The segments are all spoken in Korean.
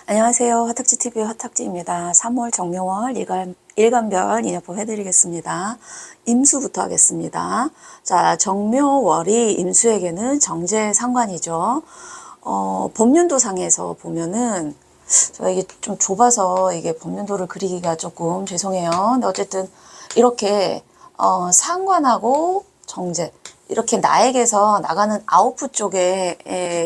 안녕하세요. 화탁지TV의 화탁지입니다. 3월 정묘월 일간별 인여법 해드리겠습니다. 임수부터 하겠습니다. 자, 정묘월이 임수에게는 정제상관이죠. 법륜도상에서 보면은, 저 이게 좀 좁아서 이게 법륜도를 그리기가 조금 죄송해요. 근데 어쨌든 이렇게, 상관하고 정제, 이렇게 나에게서 나가는 아웃풋 쪽에,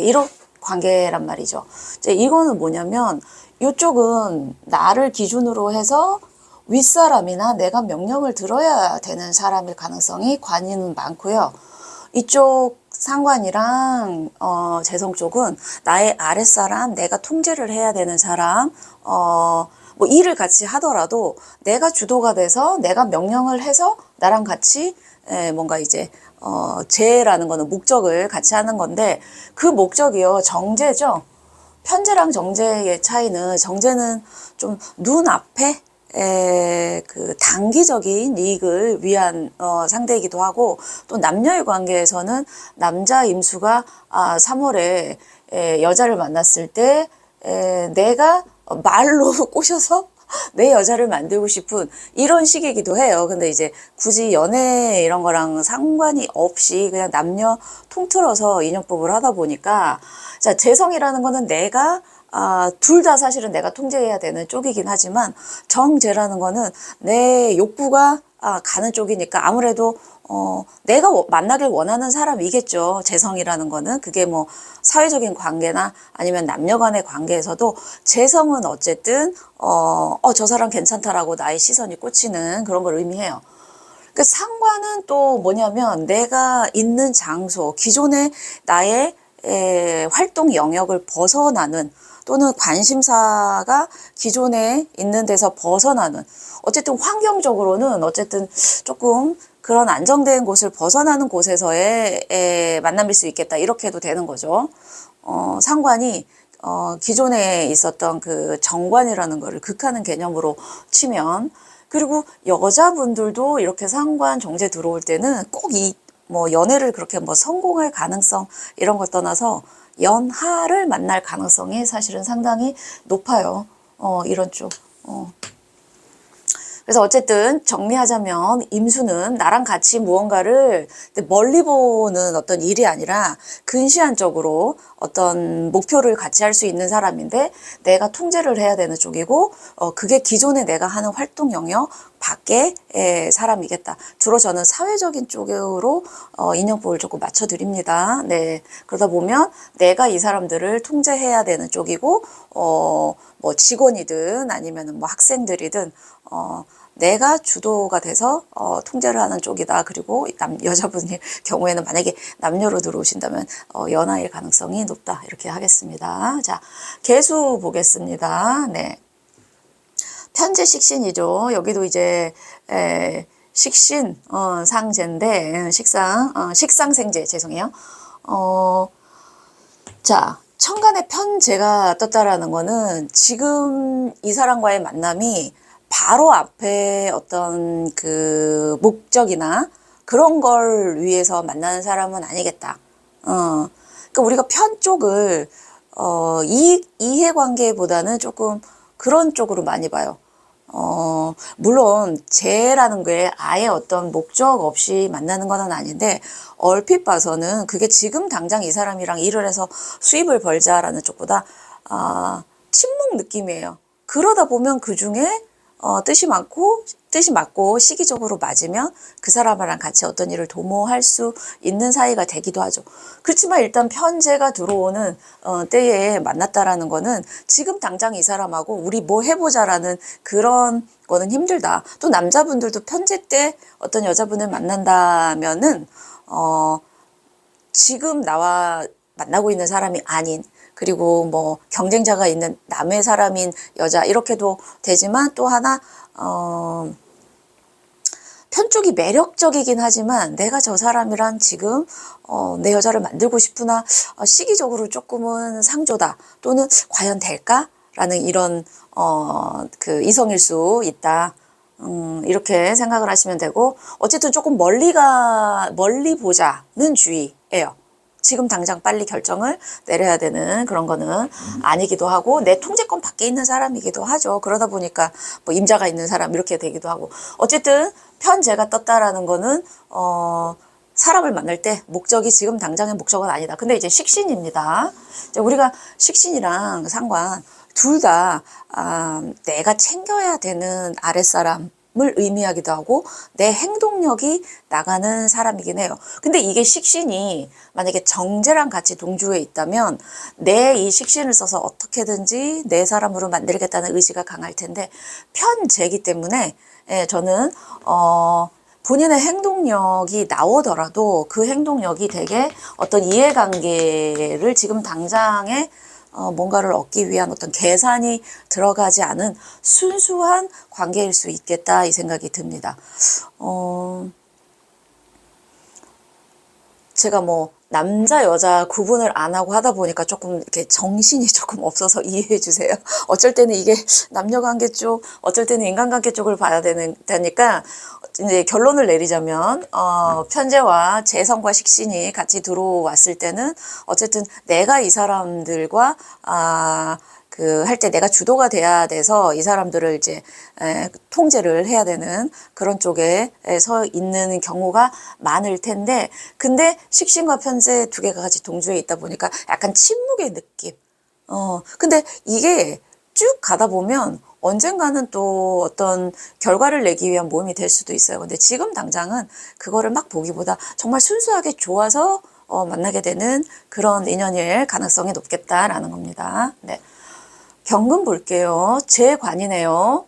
이런 관계란 말이죠. 이제 이거는 뭐냐면 이쪽은 나를 기준으로 해서 윗사람이나 내가 명령을 들어야 되는 사람일 가능성이 관이는 많고요. 이쪽 상관이랑 재성 쪽은 나의 아랫사람, 내가 통제를 해야 되는 사람, 뭐 일을 같이 하더라도 내가 주도가 돼서 내가 명령을 해서 나랑 같이 뭔가 이제 재라는 거는 목적을 같이 하는 건데 그 목적이요 정제죠. 편제랑 정제의 차이는 정제는 좀 눈앞에 그 단기적인 이익을 위한 상대이기도 하고 또 남녀의 관계에서는 남자 임수가 3월에 여자를 만났을 때 내가 말로 꼬셔서 내 여자를 만들고 싶은 이런 식이기도 해요. 근데 이제 굳이 연애 이런 거랑 상관이 없이 그냥 남녀 통틀어서 인연법을 하다 보니까 자, 재성이라는 거는 내가 둘 다 사실은 내가 통제해야 되는 쪽이긴 하지만 정제라는 거는 내 욕구가 가는 쪽이니까 아무래도 내가 만나길 원하는 사람이겠죠. 재성이라는 거는 그게 뭐 사회적인 관계나 아니면 남녀 간의 관계에서도 재성은 어쨌든 저 사람 괜찮다라고 나의 시선이 꽂히는 그런 걸 의미해요. 그 상관은 또 뭐냐면 내가 있는 장소, 기존의 나의 활동 영역을 벗어나는 또는 관심사가 기존에 있는 데서 벗어나는 어쨌든 환경적으로는 어쨌든 조금 그런 안정된 곳을 벗어나는 곳에서의 만남일 수 있겠다 이렇게 해도 되는 거죠. 상관이 기존에 있었던 그 정관이라는 거를 극하는 개념으로 치면 그리고 여자분들도 이렇게 상관 정제 들어올 때는 꼭 뭐 연애를 그렇게 뭐 성공할 가능성 이런 걸 떠나서 연하를 만날 가능성이 사실은 상당히 높아요. 이런 쪽. 그래서 어쨌든 정리하자면 임수는 나랑 같이 무언가를 멀리 보는 어떤 일이 아니라 근시안적으로 어떤 목표를 같이 할 수 있는 사람인데 내가 통제를 해야 되는 쪽이고 그게 기존에 내가 하는 활동 영역 밖의 사람이겠다. 주로 저는 사회적인 쪽으로 인연법을 조금 맞춰드립니다. 네, 그러다 보면 내가 이 사람들을 통제해야 되는 쪽이고 뭐 직원이든 아니면은 뭐 학생들이든 내가 주도가 돼서 통제를 하는 쪽이다. 그리고 여자분의 경우에는 만약에 남녀로 들어오신다면 연하일 가능성이 높다. 이렇게 하겠습니다. 자, 개수 보겠습니다. 네. 편제 식신이죠. 여기도 이제 식신 상제인데 식상생제 죄송해요. 자, 천간에 편제가 떴다라는 거는 지금 이 사람과의 만남이 바로 앞에 어떤 그 목적이나 그런 걸 위해서 만나는 사람은 아니겠다. 그러니까 우리가 편 쪽을 이해관계보다는 조금 그런 쪽으로 많이 봐요. 물론 재라는 게 아예 어떤 목적 없이 만나는 건 아닌데 얼핏 봐서는 그게 지금 당장 이 사람이랑 일을 해서 수입을 벌자라는 쪽보다 친목 느낌이에요. 그러다 보면 그중에 뜻이 맞고 시기적으로 맞으면 그 사람이랑 같이 어떤 일을 도모할 수 있는 사이가 되기도 하죠. 그렇지만 일단 편제가 들어오는 때에 만났다라는 거는 지금 당장 이 사람하고 우리 뭐 해보자라는 그런 거는 힘들다. 또 남자분들도 편제 때 어떤 여자분을 만난다면은 지금 나와 만나고 있는 사람이 아닌 그리고 뭐 경쟁자가 있는 남의 사람인 여자 이렇게도 되지만 또 하나 편 쪽이 매력적이긴 하지만 내가 저 사람이랑 지금 내 여자를 만들고 싶으나 시기적으로 조금은 상조다 또는 과연 될까? 라는 이런 그 이성일 수 있다. 이렇게 생각을 하시면 되고 어쨌든 조금 멀리 보자는 주의예요. 지금 당장 빨리 결정을 내려야 되는 그런 거는 아니기도 하고 내 통제권 밖에 있는 사람이기도 하죠. 그러다 보니까 뭐 임자가 있는 사람 이렇게 되기도 하고 어쨌든 편재가 떴다라는 거는 사람을 만날 때 목적이 지금 당장의 목적은 아니다. 근데 이제 식신입니다. 이제 우리가 식신이랑 상관 둘 다 내가 챙겨야 되는 아랫사람을 의미하기도 하고 내 행동력이 나가는 사람이긴 해요. 근데 이게 식신이 만약에 정제랑 같이 동주에 있다면 내 이 식신을 써서 어떻게든지 내 사람으로 만들겠다는 의지가 강할 텐데 편재이기 때문에 저는 본인의 행동력이 나오더라도 그 행동력이 되게 어떤 이해관계를 지금 당장에 뭔가를 얻기 위한 어떤 계산이 들어가지 않은 순수한 관계일 수 있겠다 이 생각이 듭니다. 제가 뭐 남자 여자 구분을 안 하고 하다 보니까 조금 이렇게 정신이 조금 없어서 이해해 주세요. 어쩔 때는 이게 남녀관계 쪽, 어쩔 때는 인간관계 쪽을 봐야 되니까 이제 결론을 내리자면 편재와 재성과 식신이 같이 들어왔을 때는 어쨌든 내가 이 사람들과 할 때 내가 주도가 돼야 돼서 이 사람들을 이제 통제를 해야 되는 그런 쪽에 서 있는 경우가 많을 텐데 근데 식신과 편재 두 개가 같이 동주에 있다 보니까 약간 침묵의 느낌. 근데 이게 쭉 가다 보면 언젠가는 또 어떤 결과를 내기 위한 모임이 될 수도 있어요. 근데 지금 당장은 그거를 막 보기보다 정말 순수하게 좋아서 만나게 되는 그런 인연일 가능성이 높겠다라는 겁니다. 네. 경금 볼게요. 재관이네요.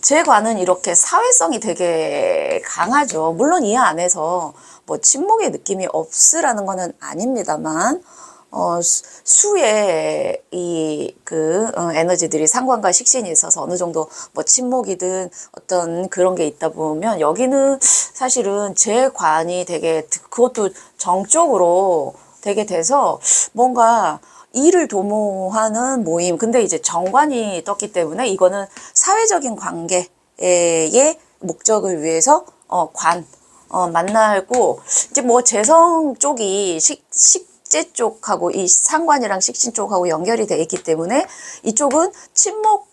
재관은 이렇게 사회성이 되게 강하죠. 물론 이 안에서 뭐 침묵의 느낌이 없으라는 거는 아닙니다만 수의 에너지들이 상관과 식신이 있어서 어느 정도 뭐 침묵이든 어떤 그런 게 있다 보면 여기는 사실은 재관이 되게 그것도 정적으로 되게 돼서 뭔가 일을 도모하는 모임. 근데 이제 정관이 떴기 때문에 이거는 사회적인 관계의 목적을 위해서 만나고 이제 뭐 재성 쪽이 식재 쪽하고 이 상관이랑 식신 쪽하고 연결이 돼 있기 때문에 이쪽은 침묵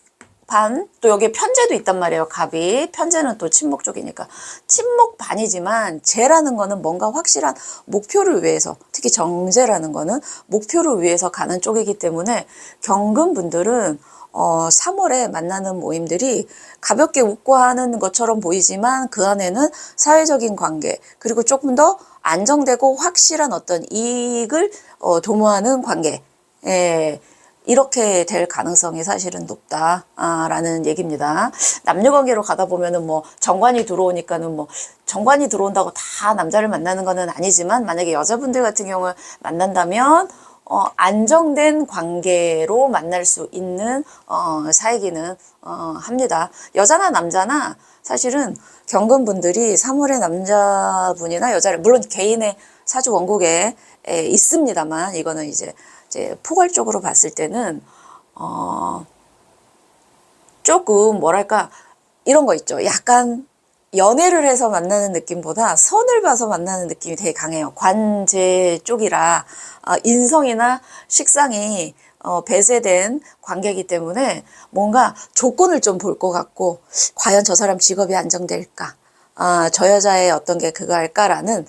반, 또 여기에 편재도 있단 말이에요. 갑이. 편재는 또 침묵 쪽이니까. 침묵 반이지만 재라는 거는 뭔가 확실한 목표를 위해서, 특히 정재라는 거는 목표를 위해서 가는 쪽이기 때문에 경금 분들은 3월에 만나는 모임들이 가볍게 웃고 하는 것처럼 보이지만 그 안에는 사회적인 관계, 그리고 조금 더 안정되고 확실한 어떤 이익을 도모하는 관계. 이렇게 될 가능성이 사실은 높다라는 얘기입니다. 남녀관계로 가다 보면은 뭐 정관이 들어오니까는 뭐 정관이 들어온다고 다 남자를 만나는 거는 아니지만 만약에 여자분들 같은 경우 만난다면 안정된 관계로 만날 수 있는 사이기는 합니다. 여자나 남자나 사실은 경금분들이 3월에 남자분이나 여자를 물론 개인의 사주 원국에 있습니다만 이거는 이제 포괄적으로 봤을 때는 조금 뭐랄까 이런 거 있죠. 약간 연애를 해서 만나는 느낌보다 선을 봐서 만나는 느낌이 되게 강해요. 관제 쪽이라 인성이나 식상이 배제된 관계이기 때문에 뭔가 조건을 좀 볼 것 같고 과연 저 사람 직업이 안정될까? 저 여자의 어떤 게 그거 할까라는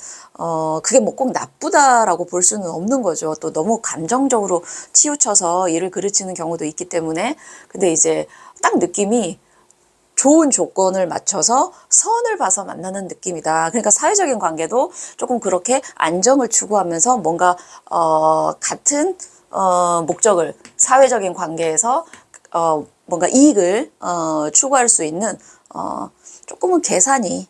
그게 뭐 꼭 나쁘다라고 볼 수는 없는 거죠. 또 너무 감정적으로 치우쳐서 일을 그르치는 경우도 있기 때문에 근데 이제 딱 느낌이 좋은 조건을 맞춰서 선을 봐서 만나는 느낌이다. 그러니까 사회적인 관계도 조금 그렇게 안정을 추구하면서 뭔가 같은 목적을 사회적인 관계에서 뭔가 이익을 추구할 수 있는 조금은 계산이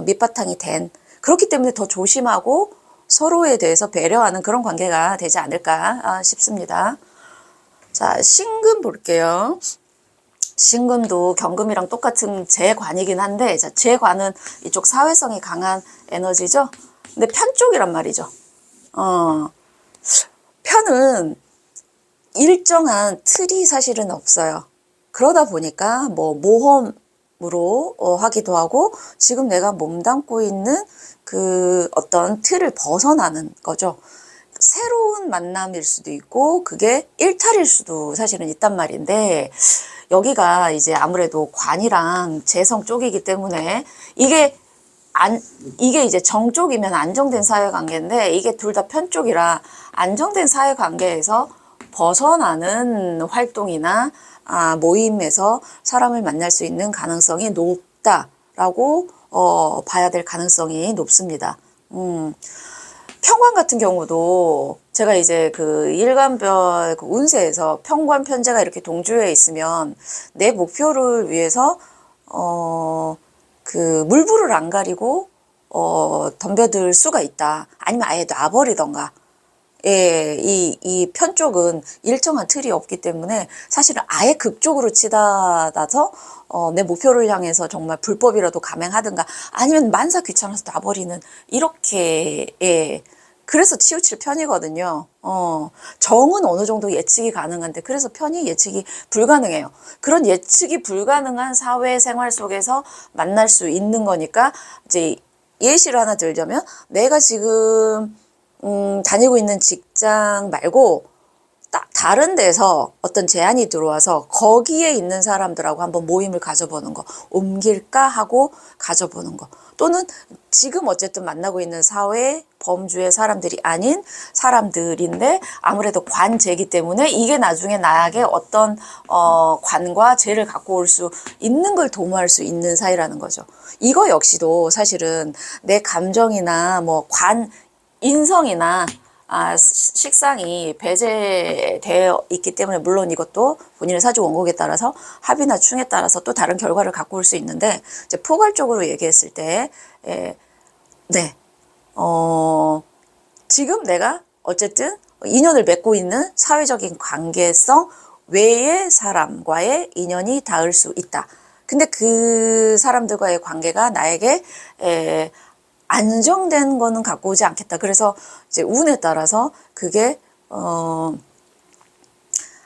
밑바탕이 된 그렇기 때문에 더 조심하고 서로에 대해서 배려하는 그런 관계가 되지 않을까 싶습니다. 자, 신금 볼게요. 신금도 경금이랑 똑같은 재관이긴 한데 자, 재관은 이쪽 사회성이 강한 에너지죠. 근데 편 쪽이란 말이죠. 편은 일정한 틀이 사실은 없어요. 그러다 보니까 뭐 모험 만남으로 하기도 하고 지금 내가 몸담고 있는 그 어떤 틀을 벗어나는 거죠. 새로운 만남일 수도 있고 그게 일탈일 수도 사실은 있단 말인데 여기가 이제 아무래도 관이랑 재성 쪽이기 때문에 이게 이게 이제 정 쪽이면 안정된 사회관계인데 이게 둘 다 편 쪽이라 안정된 사회관계에서 벗어나는 활동이나 모임에서 사람을 만날 수 있는 가능성이 높다라고 봐야 될 가능성이 높습니다. 평관 같은 경우도 제가 이제 그 일간별 그 운세에서 평관 편제가 이렇게 동주에 있으면 내 목표를 위해서 그 물불을 안 가리고 덤벼들 수가 있다. 아니면 아예 놔버리던가. 예, 이 편 쪽은 일정한 틀이 없기 때문에 사실은 아예 극쪽으로 치닫아서 내 목표를 향해서 정말 불법이라도 감행하든가 아니면 만사 귀찮아서 놔버리는 이렇게 예. 그래서 치우칠 편이거든요. 정은 어느 정도 예측이 가능한데 그래서 편이 예측이 불가능해요. 그런 예측이 불가능한 사회 생활 속에서 만날 수 있는 거니까 이제 예시를 하나 들자면 내가 지금 다니고 있는 직장 말고 다른 데서 어떤 제안이 들어와서 거기에 있는 사람들하고 한번 모임을 가져보는 거, 옮길까 하고 가져보는 거. 또는 지금 어쨌든 만나고 있는 사회 범주의 사람들이 아닌 사람들인데 아무래도 관제이기 때문에 이게 나중에 나에게 어떤 관과 죄를 갖고 올 수 있는 걸 도모할 수 있는 사이라는 거죠. 이거 역시도 사실은 내 감정이나 뭐 인성이나 식상이 배제되어 있기 때문에 물론 이것도 본인의 사주 원곡에 따라서 합이나 충에 따라서 또 다른 결과를 갖고 올 수 있는데 이제 포괄적으로 얘기했을 때 네, 지금 내가 어쨌든 인연을 맺고 있는 사회적인 관계성 외의 사람과의 인연이 닿을 수 있다. 근데 그 사람들과의 관계가 나에게 안정된 거는 갖고 오지 않겠다. 그래서 이제 운에 따라서 그게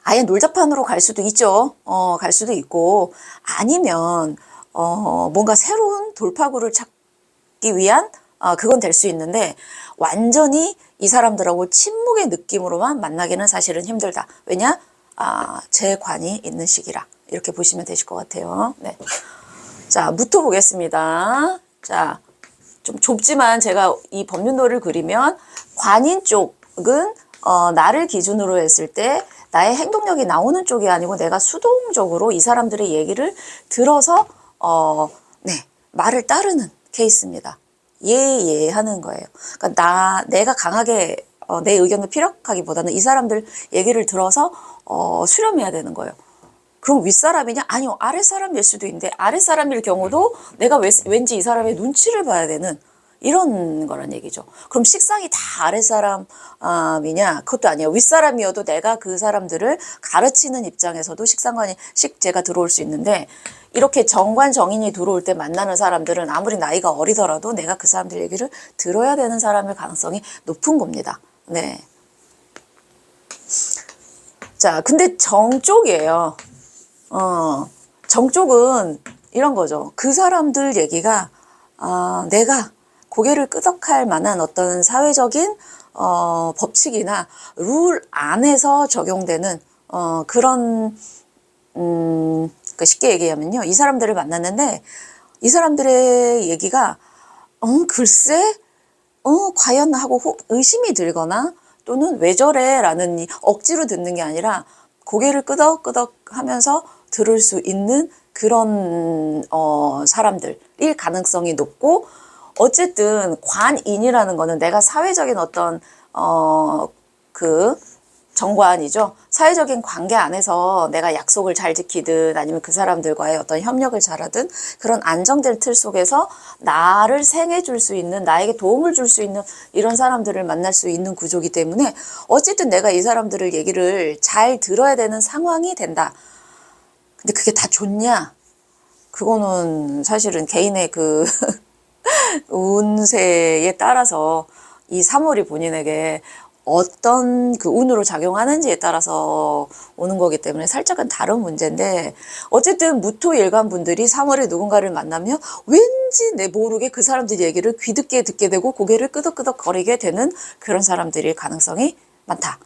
아예 놀자판으로 갈 수도 있죠. 갈 수도 있고 아니면 뭔가 새로운 돌파구를 찾기 위한 그건 될 수 있는데 완전히 이 사람들하고 친목의 느낌으로만 만나기는 사실은 힘들다. 왜냐? 제 관이 있는 시기라. 이렇게 보시면 되실 것 같아요. 네. 자, 무토 보겠습니다. 자, 좀 좁지만 제가 이 법륜도를 그리면 관인 쪽은 나를 기준으로 했을 때 나의 행동력이 나오는 쪽이 아니고 내가 수동적으로 이 사람들의 얘기를 들어서 네, 말을 따르는 케이스입니다. 예 하는 거예요. 그러니까 내가 강하게 내 의견을 피력하기보다는 이 사람들 얘기를 들어서 수렴해야 되는 거예요. 그럼 윗사람이냐? 아니요. 아랫사람일 수도 있는데 아랫사람일 경우도 내가 왠지 이 사람의 눈치를 봐야 되는 이런 거란 얘기죠. 그럼 식상이 다 아랫사람이냐? 그것도 아니에요. 윗사람이어도 내가 그 사람들을 가르치는 입장에서도 식상관이 식재가 들어올 수 있는데 이렇게 정관 정인이 들어올 때 만나는 사람들은 아무리 나이가 어리더라도 내가 그 사람들 얘기를 들어야 되는 사람일 가능성이 높은 겁니다. 네. 자, 근데 정 쪽이에요. 정 쪽은 이런 거죠. 그 사람들 얘기가 내가 고개를 끄덕할 만한 어떤 사회적인 법칙이나 룰 안에서 적용되는 그런 쉽게 얘기하면요. 이 사람들을 만났는데 이 사람들의 얘기가 글쎄 과연 하고 의심이 들거나 또는 왜 저래 라는 억지로 듣는 게 아니라 고개를 끄덕끄덕 하면서 들을 수 있는 그런 사람들일 가능성이 높고 어쨌든 관인이라는 거는 내가 사회적인 어떤 그 정관이죠. 사회적인 관계 안에서 내가 약속을 잘 지키든 아니면 그 사람들과의 어떤 협력을 잘하든 그런 안정된 틀 속에서 나를 생해 줄 수 있는 나에게 도움을 줄 수 있는 이런 사람들을 만날 수 있는 구조이기 때문에 어쨌든 내가 이 사람들을 얘기를 잘 들어야 되는 상황이 된다. 근데 그게 다 좋냐? 그거는 사실은 개인의 그 운세에 따라서 이 3월이 본인에게 어떤 그 운으로 작용하는지에 따라서 오는 거기 때문에 살짝은 다른 문제인데, 어쨌든 무토일간 분들이 3월에 누군가를 만나면 왠지 내 모르게 그 사람들 얘기를 귀듣게 듣게 되고 고개를 끄덕끄덕 거리게 되는 그런 사람들일 가능성이 많다.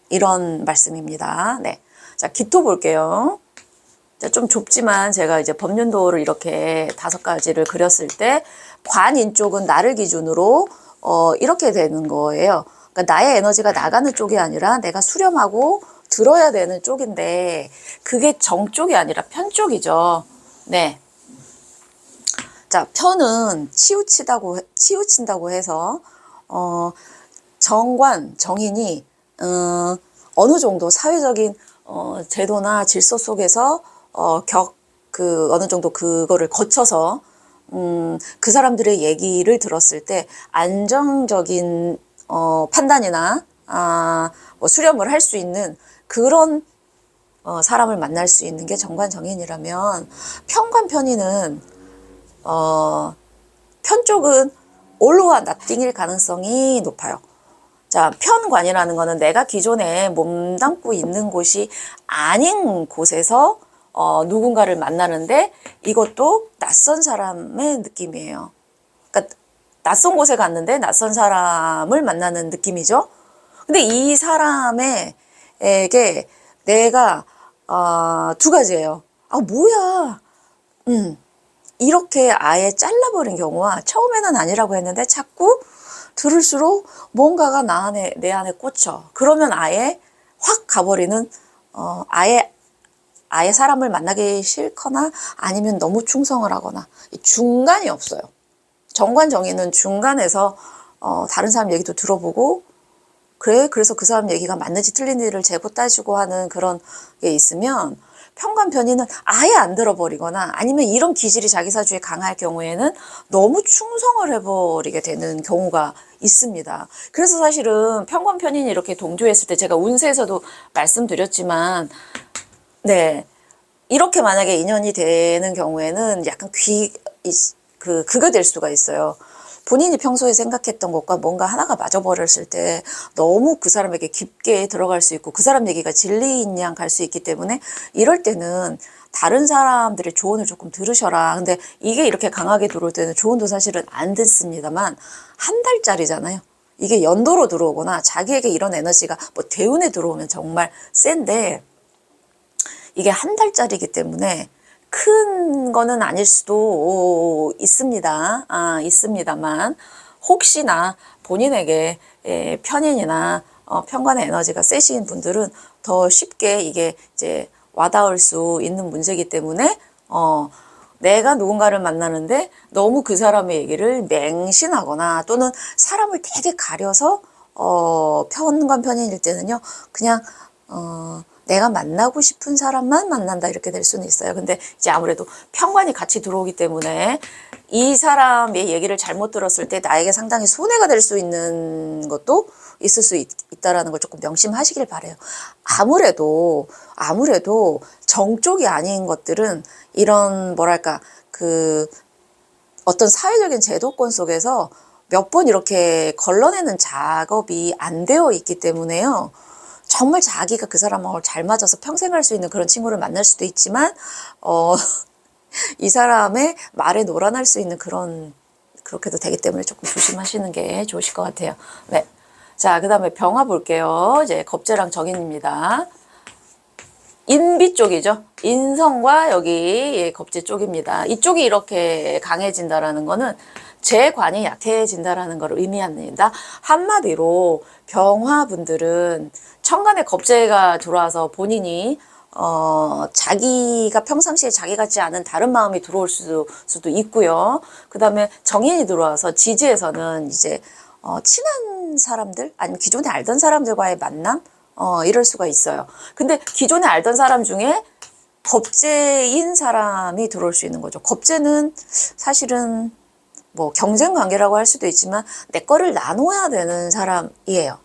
이런 말씀입니다. 네. 자, 기토 볼게요. 자, 좀 좁지만 제가 이제 법륜도를 이렇게 5가지를 그렸을 때 관인 쪽은 나를 기준으로 이렇게 되는 거예요. 그러니까 나의 에너지가 나가는 쪽이 아니라 내가 수렴하고 들어야 되는 쪽인데, 그게 정 쪽이 아니라 편 쪽이죠. 네. 자, 편은 치우친다고 해서 정인이 어느 정도 사회적인 제도나 질서 속에서 어느 정도 그거를 거쳐서 그 사람들의 얘기를 들었을 때 안정적인 판단이나 뭐 수렴을 할 수 있는 그런 사람을 만날 수 있는 게 정관정인이라면, 편관편인은 편 쪽은 올로와 나띵일 가능성이 높아요. 자, 편관이라는 거는 내가 기존에 몸담고 있는 곳이 아닌 곳에서 누군가를 만나는데, 이것도 낯선 사람의 느낌이에요. 그러니까 낯선 곳에 갔는데 낯선 사람을 만나는 느낌이죠. 근데 이 사람에게 내가 2가지예요. 뭐야, 이렇게 아예 잘라버린 경우와, 처음에는 아니라고 했는데 자꾸 들을수록 뭔가가 내 안에 꽂혀. 그러면 아예 확 가버리는, 아예 사람을 만나기 싫거나 아니면 너무 충성을 하거나, 중간이 없어요. 정관정인은 중간에서 다른 사람 얘기도 들어보고, 그래서 그 사람 얘기가 맞는지 틀린지를 재고 따지고 하는 그런 게 있으면, 편관편인은 아예 안 들어버리거나 아니면 이런 기질이 자기 사주에 강할 경우에는 너무 충성을 해버리게 되는 경우가 있습니다. 그래서 사실은 편관편인이 이렇게 동조했을 때, 제가 운세에서도 말씀드렸지만, 네, 이렇게 만약에 인연이 되는 경우에는 약간 그게 될 수가 있어요. 본인이 평소에 생각했던 것과 뭔가 하나가 맞아버렸을 때 너무 그 사람에게 깊게 들어갈 수 있고, 그 사람 얘기가 진리인 양 갈 수 있기 때문에, 이럴 때는 다른 사람들의 조언을 조금 들으셔라. 근데 이게 이렇게 강하게 들어올 때는 조언도 사실은 안 듣습니다만, 1달짜리잖아요. 이게 연도로 들어오거나 자기에게 이런 에너지가 뭐 대운에 들어오면 정말 센데, 이게 1달짜리이기 때문에 큰 거는 아닐 수도 있습니다. 있습니다만, 혹시나 본인에게 편인이나 편관의 에너지가 세신 분들은 더 쉽게 이게 이제 와닿을 수 있는 문제이기 때문에, 내가 누군가를 만나는데 너무 그 사람의 얘기를 맹신하거나, 또는 사람을 되게 가려서 편관 편인일 때는요, 그냥 내가 만나고 싶은 사람만 만난다, 이렇게 될 수는 있어요. 근데 이제 아무래도 편관이 같이 들어오기 때문에 이 사람의 얘기를 잘못 들었을 때 나에게 상당히 손해가 될 수 있는 것도 있을 수 있다라는 걸 조금 명심하시길 바래요. 아무래도 정쪽이 아닌 것들은 이런 뭐랄까 어떤 사회적인 제도권 속에서 몇 번 이렇게 걸러내는 작업이 안 되어 있기 때문에요. 정말 자기가 그 사람하고 잘 맞아서 평생 할 수 있는 그런 친구를 만날 수도 있지만, 이 사람의 말에 놀아날 수 있는 그렇게도 되기 때문에 조금 조심하시는 게 좋으실 것 같아요. 네. 자, 그 다음에 병화 볼게요. 이제 겁재랑 정인입니다. 인비 쪽이죠. 인성과 여기 겁재 쪽입니다. 이쪽이 이렇게 강해진다라는 거는 재관이 약해진다라는 걸 의미합니다. 한마디로 병화분들은 천간에 겁재가 들어와서 본인이 자기가 평상시에 자기 같지 않은 다른 마음이 들어올 수도 있고요. 그 다음에 정인이 들어와서 지지에서는 이제 친한 사람들, 아니면 기존에 알던 사람들과의 만남, 이럴 수가 있어요. 근데 기존에 알던 사람 중에 겁재인 사람이 들어올 수 있는 거죠. 겁재는 사실은 뭐 경쟁 관계라고 할 수도 있지만 내 거를 나눠야 되는 사람이에요.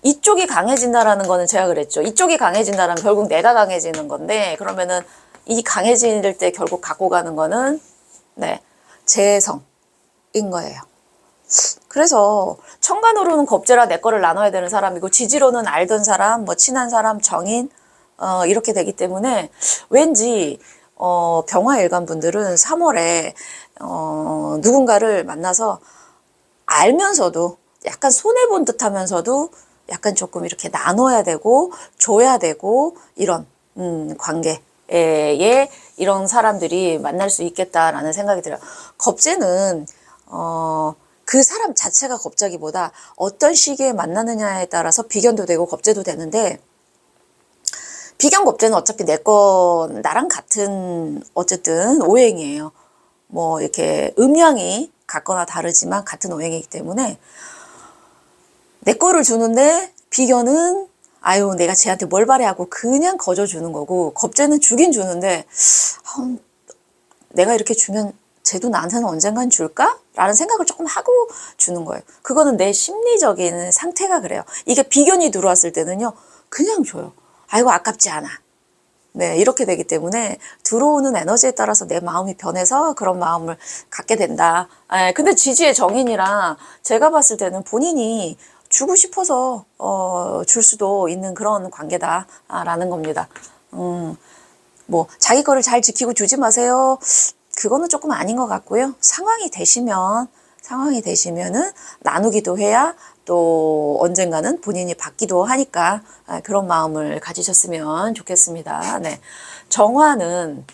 이쪽이 강해진다라는 거는 제가 그랬죠. 이쪽이 강해진다라면 결국 내가 강해지는 건데, 그러면은 이 강해질 때 결국 갖고 가는 거는 재성인 거예요. 그래서 천간으로는 겁재라 내 거를 나눠야 되는 사람이고 지지로는 알던 사람, 뭐 친한 사람, 정인 이렇게 되기 때문에 왠지 병화일간 분들은 3월에 누군가를 만나서 알면서도 약간 손해본 듯 하면서도 약간 조금 이렇게 나눠야 되고 줘야 되고 이런 관계에 이런 사람들이 만날 수 있겠다라는 생각이 들어요. 겁재는 그 사람 자체가 겁자기보다 어떤 시기에 만나느냐에 따라서 비견도 되고 겁재도 되는데, 비견 겁재는 어차피 나랑 같은 어쨌든 오행이에요. 뭐 이렇게 음양이 같거나 다르지만 같은 오행이기 때문에 내 거를 주는데, 비견은 아유 내가 쟤한테 뭘 바래하고 그냥 거저주는 거고, 겁재는 주긴 주는데 내가 이렇게 주면 쟤도 나한테는 언젠간 줄까? 라는 생각을 조금 하고 주는 거예요. 그거는 내 심리적인 상태가 그래요. 이게 비견이 들어왔을 때는요, 그냥 줘요. 아이고 아깝지 않아. 네, 이렇게 되기 때문에 들어오는 에너지에 따라서 내 마음이 변해서 그런 마음을 갖게 된다. 근데 지지의 정인이라 제가 봤을 때는 본인이 주고 싶어서 줄 수도 있는 그런 관계다라는 겁니다. 뭐 자기 거를 잘 지키고 주지 마세요. 그거는 조금 아닌 것 같고요. 상황이 되시면은 나누기도 해야 또 언젠가는 본인이 받기도 하니까 그런 마음을 가지셨으면 좋겠습니다. 네. 정화는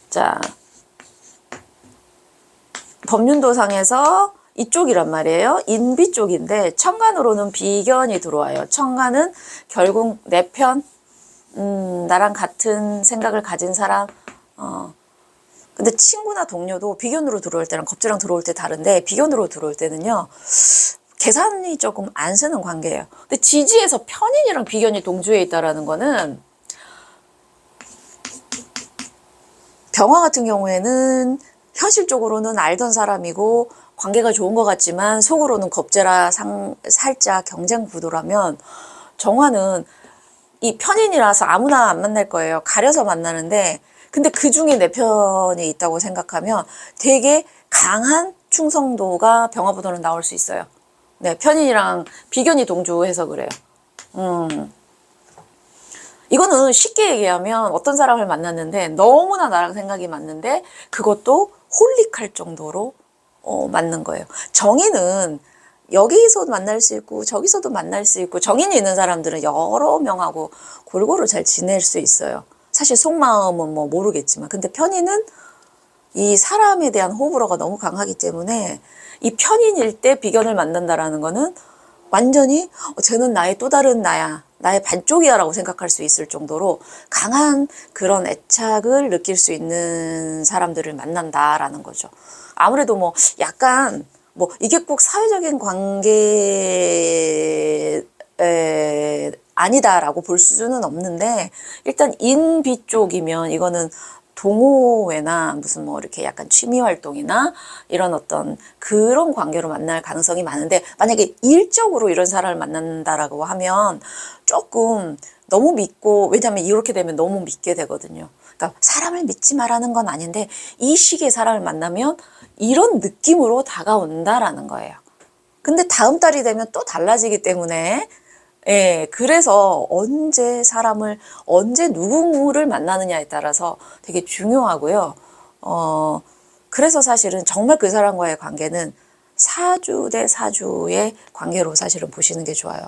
자 법륜도상에서 이쪽이란 말이에요. 인비 쪽인데 천간으로는 비견이 들어와요. 천간은 결국 내 편, 나랑 같은 생각을 가진 사람. 근데 친구나 동료도 비견으로 들어올 때랑 겁재랑 들어올 때 다른데, 비견으로 들어올 때는요, 계산이 조금 안 쓰는 관계예요. 근데 지지에서 편인이랑 비견이 동주에 있다라는 거는, 병화 같은 경우에는 현실적으로는 알던 사람이고 관계가 좋은 것 같지만 속으로는 겁재라 살짝 경쟁 구도라면, 정화는 이 편인이라서 아무나 안 만날 거예요. 가려서 만나는데, 근데 그 중에 내 편이 있다고 생각하면 되게 강한 충성도가 병화보다는 나올 수 있어요. 네, 편인이랑 비견이 동조해서 그래요. 이거는 쉽게 얘기하면 어떤 사람을 만났는데 너무나 나랑 생각이 맞는데 그것도 홀릭할 정도로 맞는 거예요. 정인은 여기서 만날 수 있고 저기서도 만날 수 있고, 정인이 있는 사람들은 여러 명하고 골고루 잘 지낼 수 있어요. 사실 속마음은 뭐 모르겠지만, 근데 편인은 이 사람에 대한 호불호가 너무 강하기 때문에 이 편인일 때 비견을 만난다라는 거는 완전히 쟤는 나의 또 다른 나야, 나의 반쪽이야 라고 생각할 수 있을 정도로 강한 그런 애착을 느낄 수 있는 사람들을 만난다라는 거죠. 아무래도 뭐 약간 뭐 이게 꼭 사회적인 관계 아니다라고 볼 수는 없는데, 일단 인비 쪽이면 이거는 동호회나 무슨 뭐 이렇게 약간 취미 활동이나 이런 어떤 그런 관계로 만날 가능성이 많은데, 만약에 일적으로 이런 사람을 만난다라고 하면 조금 너무 믿고, 왜냐하면 이렇게 되면 너무 믿게 되거든요. 그러니까 사람을 믿지 말라는 건 아닌데 이 시기에 사람을 만나면 이런 느낌으로 다가온다라는 거예요. 근데 다음 달이 되면 또 달라지기 때문에, 예, 그래서 언제 누구를 만나느냐에 따라서 되게 중요하고요. 그래서 사실은 정말 그 사람과의 관계는 사주 대 사주의 관계로 사실은 보시는 게 좋아요.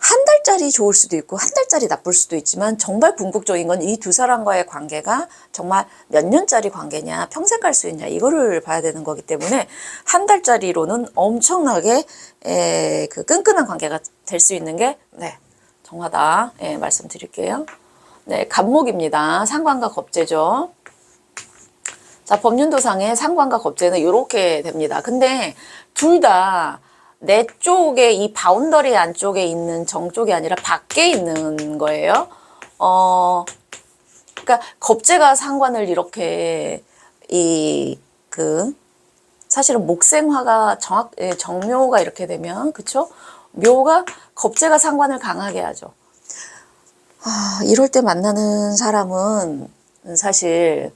한 달짜리 좋을 수도 있고 한 달짜리 나쁠 수도 있지만, 정말 궁극적인 건 이 두 사람과의 관계가 정말 몇 년짜리 관계냐, 평생 갈 수 있냐, 이거를 봐야 되는 거기 때문에 한 달짜리로는 엄청나게 그 끈끈한 관계가 될 수 있는 게 정화다, 말씀드릴게요. 네, 갑목입니다. 상관과 겁재죠. 자, 법륜도상의 상관과 겁재는 이렇게 됩니다. 근데 둘 다 내 쪽에 이 바운더리 안쪽에 있는 정 쪽이 아니라 밖에 있는 거예요. 그러니까 겁재가 상관을 이렇게 사실은 목생화가 정묘가 이렇게 되면, 그쵸? 묘가 겁재가 상관을 강하게 하죠. 이럴 때 만나는 사람은 사실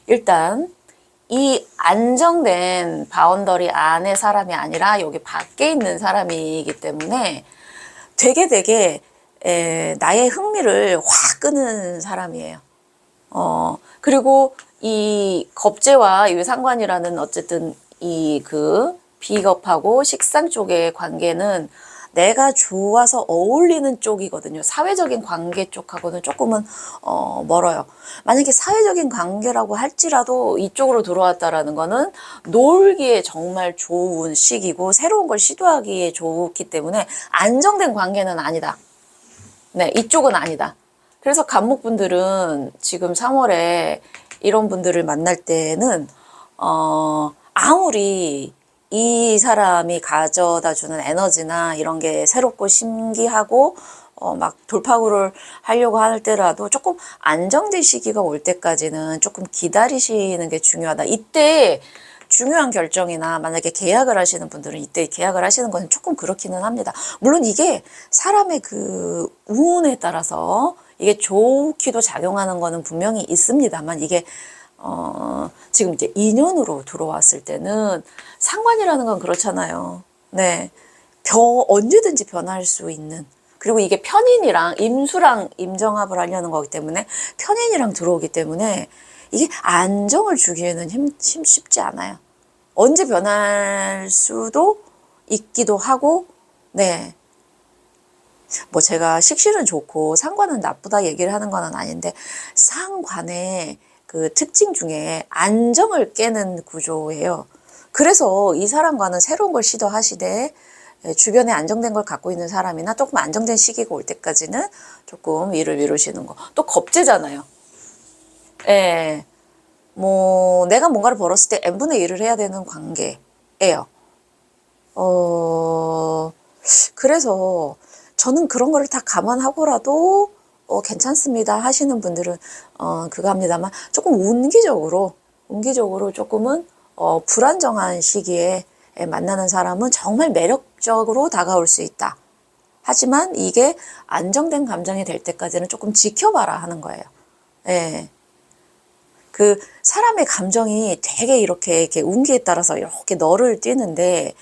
일단 이 안정된 바운더리 안에 사람이 아니라 여기 밖에 있는 사람이기 때문에 되게 나의 흥미를 확 끄는 사람이에요. 그리고 이 겁재와 유상관이라는 어쨌든 이 그 비겁하고 식상 쪽의 관계는 내가 좋아서 어울리는 쪽이거든요. 사회적인 관계 쪽하고는 조금은 멀어요. 만약에 사회적인 관계라고 할지라도 이쪽으로 들어왔다라는 거는 놀기에 정말 좋은 시기고 새로운 걸 시도하기에 좋기 때문에 안정된 관계는 아니다. 네, 이쪽은 아니다. 그래서 간목분들은 지금 3월에 이런 분들을 만날 때는 아무리 이 사람이 가져다 주는 에너지나 이런 게 새롭고 신기하고 막 돌파구를 하려고 할 때라도 조금 안정된 시기가 올 때까지는 조금 기다리시는 게 중요하다. 이때 중요한 결정이나 만약에 계약을 하시는 분들은 이때 계약을 하시는 것은 조금 그렇기는 합니다. 물론 이게 사람의 그 운에 따라서 이게 좋기도 작용하는 거는 분명히 있습니다만 이게 지금 이제 인연으로 들어왔을 때는 상관이라는 건 그렇잖아요. 네. 언제든지 변할 수 있는. 그리고 이게 편인이랑 임수랑 임정합을 하려는 거기 때문에 편인이랑 들어오기 때문에 이게 안정을 주기에는 쉽지 않아요. 언제 변할 수도 있기도 하고, 네. 뭐 제가 식신은 좋고 상관은 나쁘다 얘기를 하는 건 아닌데 상관의 그 특징 중에 안정을 깨는 구조예요. 그래서 이 사람과는 새로운 걸 시도하시되 주변에 안정된 걸 갖고 있는 사람이나 조금 안정된 시기가 올 때까지는 조금 일을 미루시는 거. 또 겁재잖아요. 예. 뭐 내가 뭔가를 벌었을 때 n분의 1을 해야 되는 관계예요. 그래서 저는 그런 거를 다 감안하고라도 괜찮습니다 하시는 분들은 그거 합니다만 조금 운기적으로 조금은 불안정한 시기에 만나는 사람은 정말 매력적으로 다가올 수 있다. 하지만 이게 안정된 감정이 될 때까지는 조금 지켜봐라 하는 거예요. 예. 그 사람의 감정이 되게 이렇게 운기에 따라서 이렇게 너를 뛰는데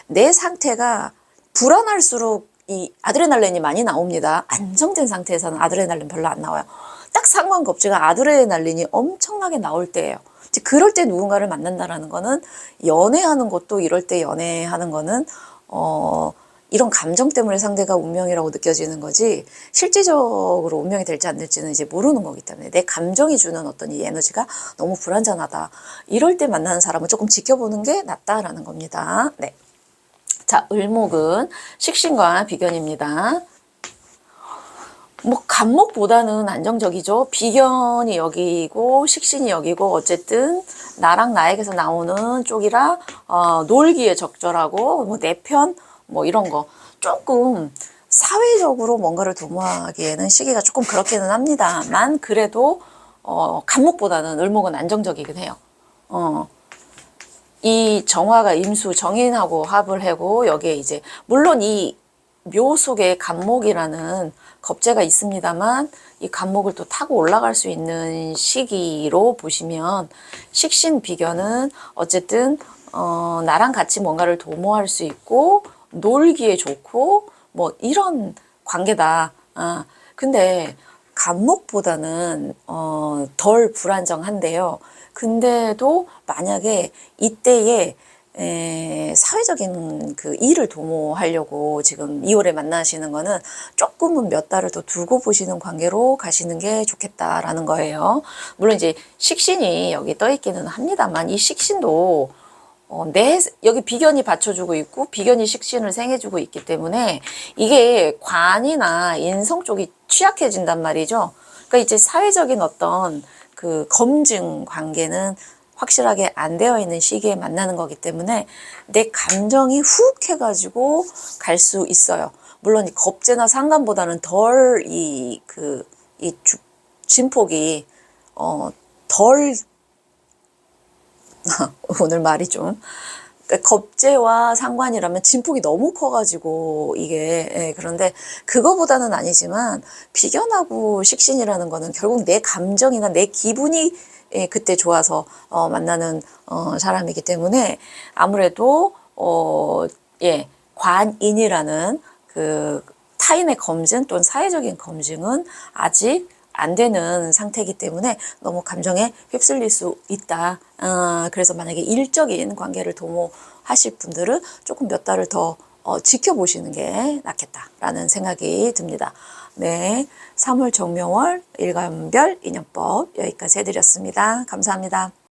내 상태가 불안할수록 이 아드레날린이 많이 나옵니다. 안정된 상태에서는 아드레날린 별로 안 나와요. 딱 상관겁지가 아드레날린이 엄청나게 나올 때예요. 그럴 때 누군가를 만난다라는 거는 연애하는 것도 이럴 때 연애하는 거는 이런 감정 때문에 상대가 운명이라고 느껴지는 거지 실질적으로 운명이 될지 안 될지는 이제 모르는 거기 때문에 내 감정이 주는 어떤 이 에너지가 너무 불안전하다. 이럴 때 만나는 사람은 조금 지켜보는 게 낫다라는 겁니다. 네. 자, 을목은 식신과 비견입니다. 뭐 간목보다는 안정적이죠. 비견이 여기고 식신이 여기고 어쨌든 나랑 나에게서 나오는 쪽이라 놀기에 적절하고 뭐 내 편 뭐 이런 거 조금 사회적으로 뭔가를 도모하기에는 시기가 조금 그렇기는 합니다만 그래도 간목보다는 을목은 안정적이긴 해요. 이 정화가 임수 정인하고 합을 하고 여기에 이제 물론 이 묘 속에 간목이라는 겁재가 있습니다만 이 간목을 또 타고 올라갈 수 있는 시기로 보시면 식신 비견은 어쨌든 나랑 같이 뭔가를 도모할 수 있고 놀기에 좋고 뭐 이런 관계다. 근데 간목보다는 덜 불안정한데요. 근데도 만약에 이때에 사회적인 그 일을 도모하려고 지금 2월에 만나시는 거는 조금은 몇 달을 더 두고 보시는 관계로 가시는 게 좋겠다라는 거예요. 물론 이제 식신이 여기 떠 있기는 합니다만 이 식신도 여기 비견이 받쳐주고 있고 비견이 식신을 생해주고 있기 때문에 이게 관이나 인성 쪽이 취약해진단 말이죠. 그러니까 이제 사회적인 어떤 그 검증 관계는 확실하게 안 되어 있는 시기에 만나는 거기 때문에 내 감정이 훅 해가지고 갈 수 있어요. 물론 이 겁재나 상관보다는 덜 진폭이 덜 오늘 말이 좀 그러니까 겁재와 상관이라면 진폭이 너무 커가지고 이게 예, 그런데 그거보다는 아니지만 비견하고 식신이라는 거는 결국 내 감정이나 내 기분이 예, 그때 좋아서 만나는 사람이기 때문에 아무래도 예, 관인이라는 그 타인의 검증 또는 사회적인 검증은 아직 안 되는 상태이기 때문에 너무 감정에 휩쓸릴 수 있다. 그래서 만약에 일적인 관계를 도모하실 분들은 조금 몇 달을 더 지켜보시는 게 낫겠다라는 생각이 듭니다. 네, 3월 정명월 일간별 인연법 여기까지 해드렸습니다. 감사합니다.